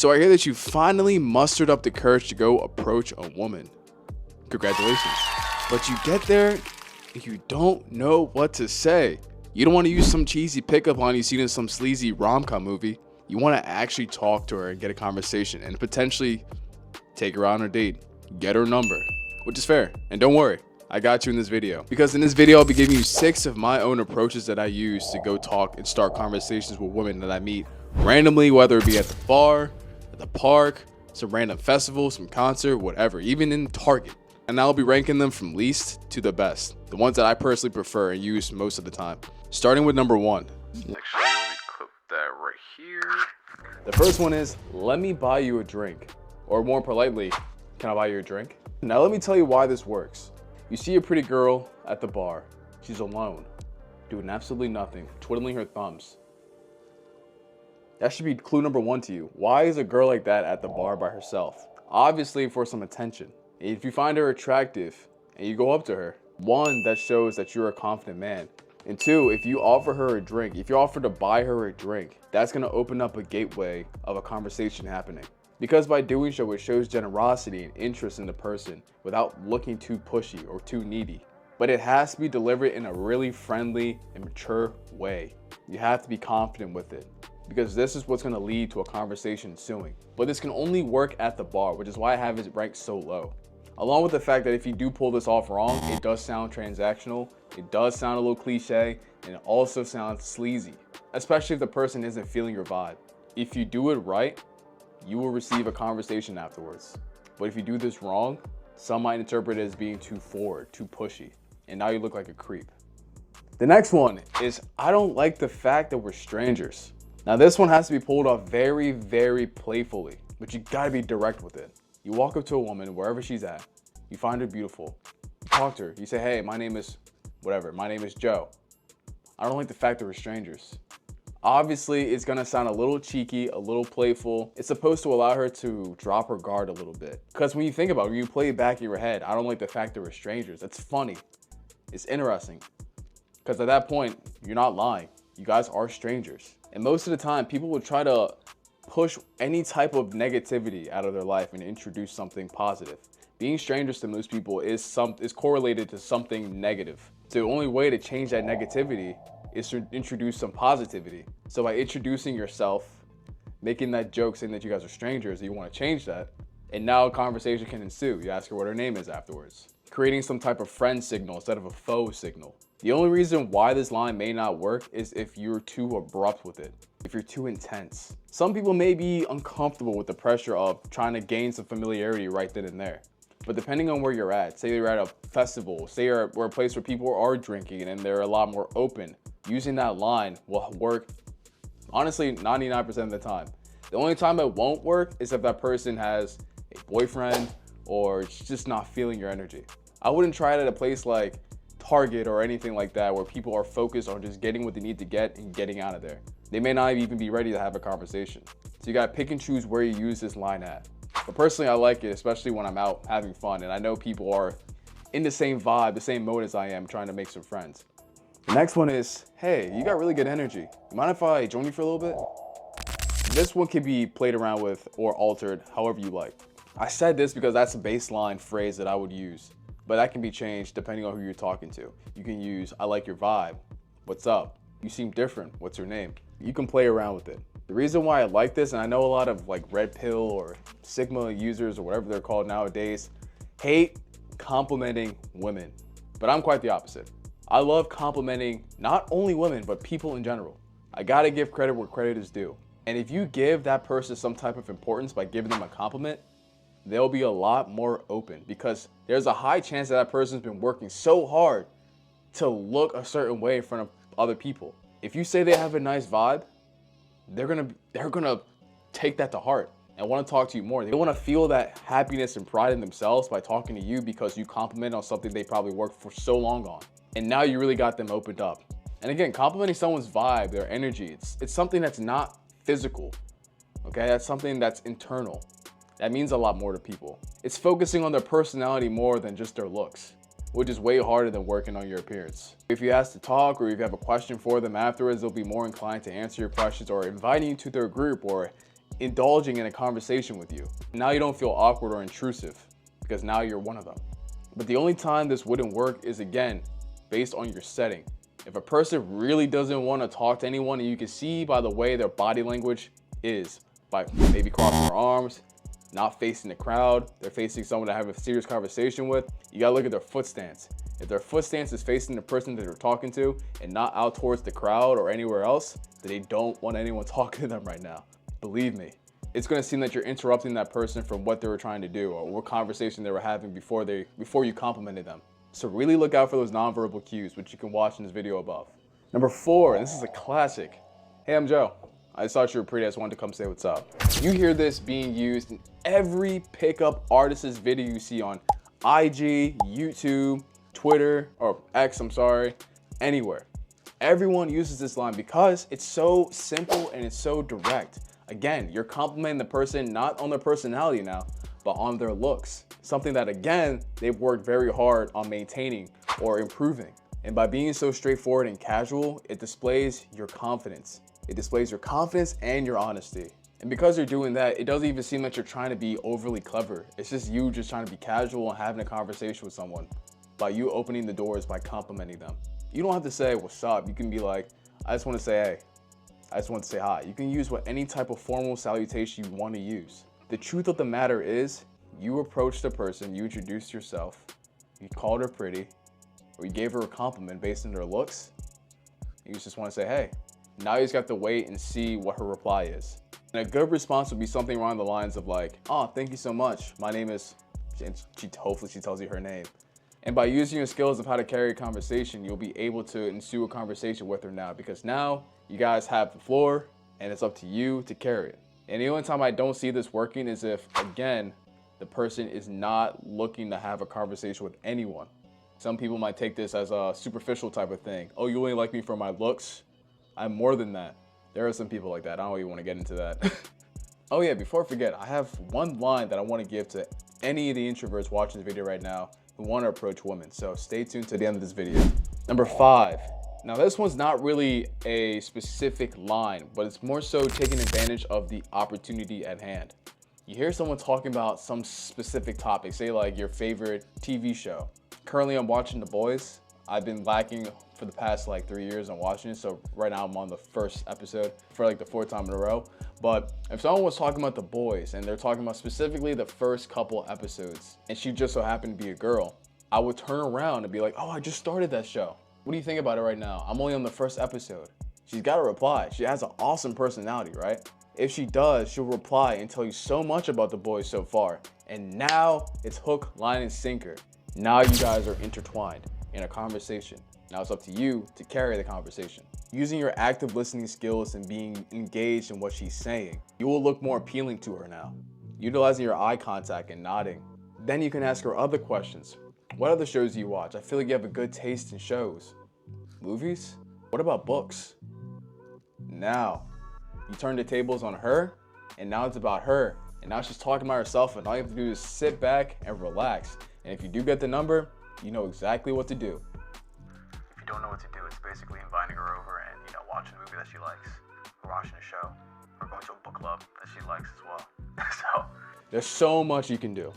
So I hear that you finally mustered up the courage to go approach a woman. Congratulations. But you get there and you don't know what to say. You don't want to use some cheesy pickup line you seen in some sleazy rom-com movie. You want to actually talk to her and get a conversation and potentially take her out on a date, get her number, which is fair. And don't worry, I got you in this video. Because in this video, I'll be giving you 6 of my own approaches that I use to go talk and start conversations with women that I meet randomly, whether it be at the bar, at the park, some random festival, some concert, whatever, even in Target. And I'll be ranking them from least to the best, the ones that I personally prefer and use most of the time. Starting with number 1. Actually, let me clip that right here. The first one is, let me buy you a drink. Or more politely, can I buy you a drink? Now let me tell you why this works. You see a pretty girl at the bar. She's alone, doing absolutely nothing, twiddling her thumbs. That should be clue number 1 to you. Why is a girl like that at the bar by herself? Obviously for some attention. If you find her attractive and you go up to her, 1, that shows that you're a confident man. And 2, if you offer her a drink, if you offer to buy her a drink, that's gonna open up a gateway of a conversation happening. Because by doing so, it shows generosity and interest in the person without looking too pushy or too needy. But it has to be delivered in a really friendly and mature way. You have to be confident with it, because this is what's gonna lead to a conversation ensuing. But this can only work at the bar, which is why I have it ranked so low. Along with the fact that if you do pull this off wrong, it does sound transactional, it does sound a little cliche, and it also sounds sleazy, especially if the person isn't feeling your vibe. If you do it right, you will receive a conversation afterwards. But if you do this wrong, some might interpret it as being too forward, too pushy, and now you look like a creep. The next one is, I don't like the fact that we're strangers. Now this one has to be pulled off very, very playfully, but you gotta be direct with it. You walk up to a woman, wherever she's at, you find her beautiful, you talk to her, you say, hey, my name is whatever, my name is Joe. I don't like the fact that we're strangers. Obviously, it's gonna sound a little cheeky, a little playful. It's supposed to allow her to drop her guard a little bit. Because when you think about it, when you play it back in your head, I don't like the fact that we're strangers. That's funny. It's interesting. Because at that point, you're not lying. You guys are strangers. And most of the time, people will try to push any type of negativity out of their life and introduce something positive. Being strangers to most people is correlated to something negative. So the only way to change that negativity is to introduce some positivity. So by introducing yourself, making that joke saying that you guys are strangers, you want to change that, and now a conversation can ensue. You ask her what her name is afterwards. Creating some type of friend signal instead of a foe signal. The only reason why this line may not work is if you're too abrupt with it, if you're too intense. Some people may be uncomfortable with the pressure of trying to gain some familiarity right then and there. But depending on where you're at, say you're at a festival, say you're at a place where people are drinking and they're a lot more open, using that line will work, honestly, 99% of the time. The only time it won't work is if that person has a boyfriend or it's just not feeling your energy. I wouldn't try it at a place like Target or anything like that where people are focused on just getting what they need to get and getting out of there. They may not even be ready to have a conversation. So you gotta pick and choose where you use this line at. But personally, I like it, especially when I'm out having fun and I know people are in the same vibe, the same mode as I am, trying to make some friends. The next one is, hey, you got really good energy. You mind if I join you for a little bit? This one can be played around with or altered however you like. I said this because that's a baseline phrase that I would use, but that can be changed depending on who you're talking to. You can use, I like your vibe. What's up? You seem different. What's your name? You can play around with it. The reason why I like this, and I know a lot of like red pill or Sigma users or whatever they're called nowadays, hate complimenting women, but I'm quite the opposite. I love complimenting not only women, but people in general. I gotta give credit where credit is due. And if you give that person some type of importance by giving them a compliment, they'll be a lot more open because there's a high chance that that person's been working so hard to look a certain way in front of other people. If you say they have a nice vibe, they're gonna take that to heart and want to talk to you more. They want to feel that happiness and pride in themselves by talking to you because you compliment on something they probably worked for so long on. And now you really got them opened up. And again, complimenting someone's vibe, their energy, it's something that's not physical, okay? That's something that's internal. That means a lot more to people. It's focusing on their personality more than just their looks, which is way harder than working on your appearance. If you ask to talk or if you have a question for them afterwards, they'll be more inclined to answer your questions or inviting you to their group or indulging in a conversation with you. Now you don't feel awkward or intrusive because now you're one of them. But the only time this wouldn't work is, again, based on your setting. If a person really doesn't want to talk to anyone, and you can see by the way their body language is, by maybe crossing their arms, not facing the crowd, they're facing someone to have a serious conversation with, you gotta look at their foot stance. If their foot stance is facing the person that they're talking to and not out towards the crowd or anywhere else, then they don't want anyone talking to them right now. Believe me, it's gonna seem that you're interrupting that person from what they were trying to do or what conversation they were having before you complimented them. So really look out for those nonverbal cues, which you can watch in this video above. Number 4, and this is a classic. Hey, I'm Joe. I just thought you were pretty, I just wanted to come say what's up. You hear this being used in every pickup artist's video you see on IG, YouTube, Twitter, or X, I'm sorry, anywhere. Everyone uses this line because it's so simple and it's so direct. Again, you're complimenting the person not on their personality now, but on their looks. Something that, again, they've worked very hard on maintaining or improving. And by being so straightforward and casual, it displays your confidence. It displays your confidence and your honesty. And because you're doing that, it doesn't even seem that you're trying to be overly clever. It's just you just trying to be casual and having a conversation with someone by you opening the doors by complimenting them. You don't have to say, what's up? You can be like, I just want to say, hey. I just want to say hi. You can use any type of formal salutation you want to use. The truth of the matter is, you approached a person, you introduced yourself, you called her pretty, or you gave her a compliment based on their looks. You just want to say, hey. Now you just have to wait and see what her reply is. And a good response would be something along the lines of like, oh, thank you so much. My name is, and hopefully she tells you her name. And by using your skills of how to carry a conversation, you'll be able to ensue a conversation with her now, because now you guys have the floor and it's up to you to carry it. And the only time I don't see this working is if, again, the person is not looking to have a conversation with anyone. Some people might take this as a superficial type of thing. Oh, you only like me for my looks? I'm more than that. There are some people like that. I don't even want to get into that. Oh yeah, before I forget, I have one line that I want to give to any of the introverts watching this video right now who want to approach women. So stay tuned to the end of this video. Number 5. Now this one's not really a specific line, but it's more so taking advantage of the opportunity at hand. You hear someone talking about some specific topic, say like your favorite TV show. Currently I'm watching The Boys. I've been lacking for the past like 3 years on watching it, so right now I'm on the first episode for like the 4th time in a row. But if someone was talking about The Boys and they're talking about specifically the first couple episodes, and she just so happened to be a girl, I would turn around and be like, oh, I just started that show. What do you think about it right now? I'm only on the first episode. She's got to reply. She has an awesome personality, right? If she does, she'll reply and tell you so much about The Boys so far. And now it's hook, line, and sinker. Now you guys are intertwined in a conversation. Now it's up to you to carry the conversation. Using your active listening skills and being engaged in what she's saying, you will look more appealing to her now. Utilizing your eye contact and nodding. Then you can ask her other questions. What other shows do you watch? I feel like you have a good taste in shows. Movies? What about books? Now, you turn the tables on her, and now it's about her. And now she's talking about herself, and all you have to do is sit back and relax. And if you do get the number, you know exactly what to do. If you don't know what to do, it's basically inviting her over and, watching a movie that she likes, or watching a show, or going to a book club that she likes as well. So there's so much you can do.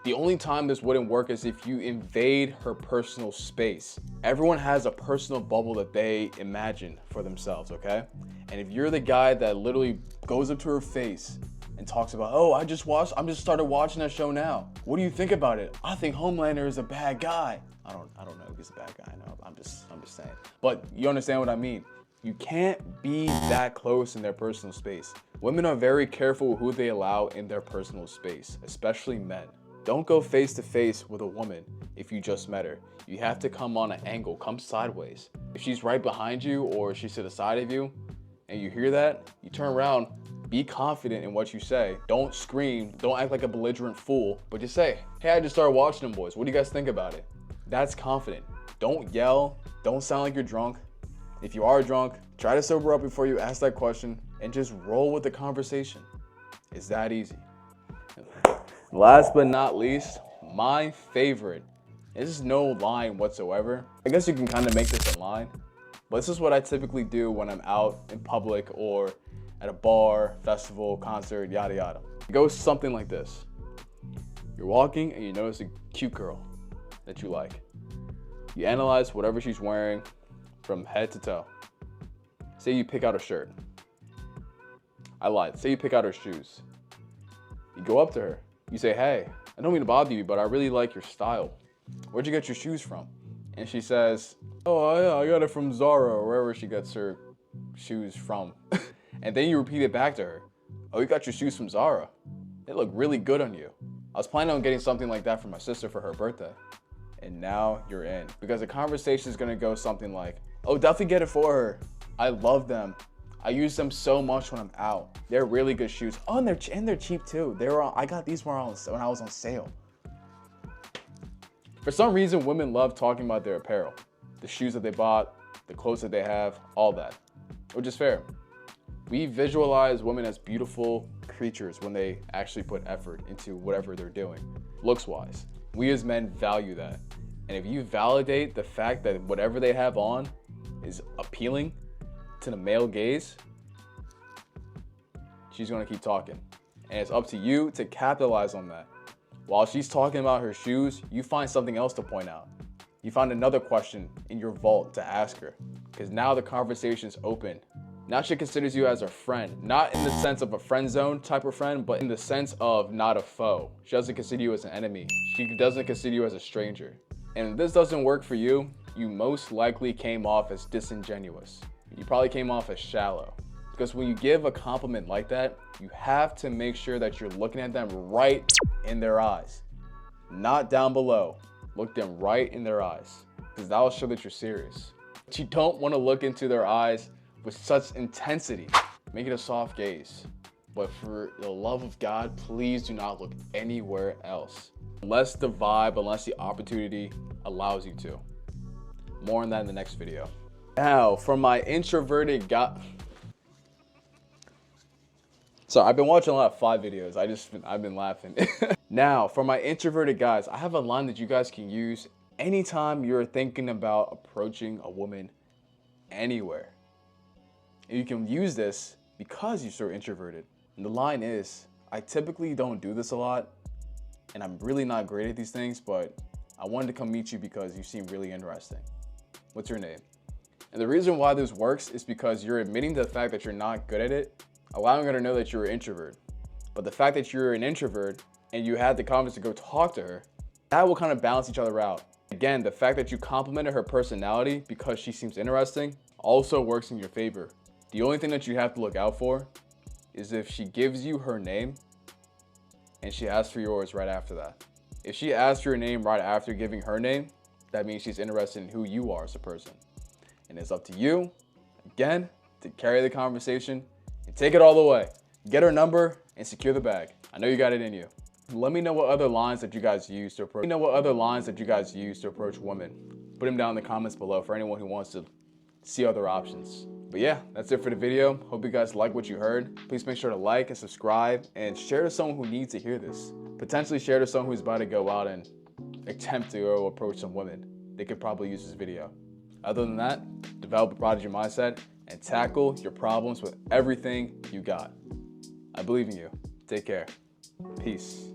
The only time this wouldn't work is if you invade her personal space. Everyone has a personal bubble that they imagine for themselves, okay? And if you're the guy that literally goes up to her face and talks about, oh, I just started watching that show now. What do you think about it? I think Homelander is a bad guy. I don't know if he's a bad guy. No, I'm just saying. But you understand what I mean. You can't be that close in their personal space. Women are very careful with who they allow in their personal space, especially men. Don't go face to face with a woman if you just met her. You have to come on an angle, come sideways. If she's right behind you or she's to the side of you and you hear that, you turn around, be confident in what you say. Don't scream, don't act like a belligerent fool, but just say, hey, I just started watching them boys. What do you guys think about it? That's confident. Don't yell, don't sound like you're drunk. If you are drunk, try to sober up before you ask that question and just roll with the conversation. It's that easy. Last but not least, my favorite. This is no line whatsoever. I guess you can kind of make this a line, but this is what I typically do when I'm out in public or at a bar, festival, concert, yada yada. It goes something like this. You're walking and you notice a cute girl that you like. You analyze whatever she's wearing from head to toe. Say you pick out a shirt. I lied. Say you pick out her shoes. You go up to her. You say, hey, I don't mean to bother you, but I really like your style. Where'd you get your shoes from? And she says, oh, yeah, I got it from Zara or wherever she gets her shoes from. And then you repeat it back to her. Oh, you got your shoes from Zara. They look really good on you. I was planning on getting something like that for my sister for her birthday. And now you're in. Because the conversation is gonna go something like, oh, definitely get it for her. I love them. I use them so much when I'm out. They're really good shoes. Oh, and they're cheap too. I got these when I was on sale. For some reason, women love talking about their apparel. The shoes that they bought, the clothes that they have, all that. Which is fair. We visualize women as beautiful creatures when they actually put effort into whatever they're doing, looks-wise. We as men value that. And if you validate the fact that whatever they have on is appealing to the male gaze, she's gonna keep talking. And it's up to you to capitalize on that. While she's talking about her shoes, you find something else to point out. You find another question in your vault to ask her. Because now the conversation's open. Now she considers you as a friend. Not in the sense of a friend zone type of friend, but in the sense of not a foe. She doesn't consider you as an enemy. She doesn't consider you as a stranger. And if this doesn't work for you, you most likely came off as disingenuous. You probably came off as shallow. Because when you give a compliment like that, you have to make sure that you're looking at them right in their eyes. Not down below. Look them right in their eyes. Because that will show that you're serious. But you don't want to look into their eyes with such intensity. Make it a soft gaze. But for the love of God, please do not look anywhere else. Unless the vibe, unless the opportunity allows you to. More on that in the next video. Now, for my introverted guy. So I've been watching a lot of 5 videos. I've been laughing. Now, for my introverted guys, I have a line that you guys can use anytime you're thinking about approaching a woman anywhere. And you can use this because you're so introverted. And the line is, I typically don't do this a lot, and I'm really not great at these things, but I wanted to come meet you because you seem really interesting. What's your name? And the reason why this works is because you're admitting to the fact that you're not good at it, allowing her to know that you're an introvert. But the fact that you're an introvert and you had the confidence to go talk to her, that will kind of balance each other out. Again, the fact that you complimented her personality because she seems interesting also works in your favor. The only thing that you have to look out for is if she gives you her name and she asks for yours right after that. If she asks your name right after giving her name, that means she's interested in who you are as a person. And it's up to you, again, to carry the conversation and take it all the way. Get her number and secure the bag. I know you got it in you. Let me know what other lines that you guys use to approach. Let me know what other lines that you guys use to approach women. Put them down in the comments below for anyone who wants to see other options. But yeah, that's it for the video. Hope you guys like what you heard. Please make sure to like and subscribe and share to someone who needs to hear this. Potentially share to someone who's about to go out and attempt to go approach some women. They could probably use this video. Other than that, develop a prodigy mindset and tackle your problems with everything you got. I believe in you. Take care. Peace.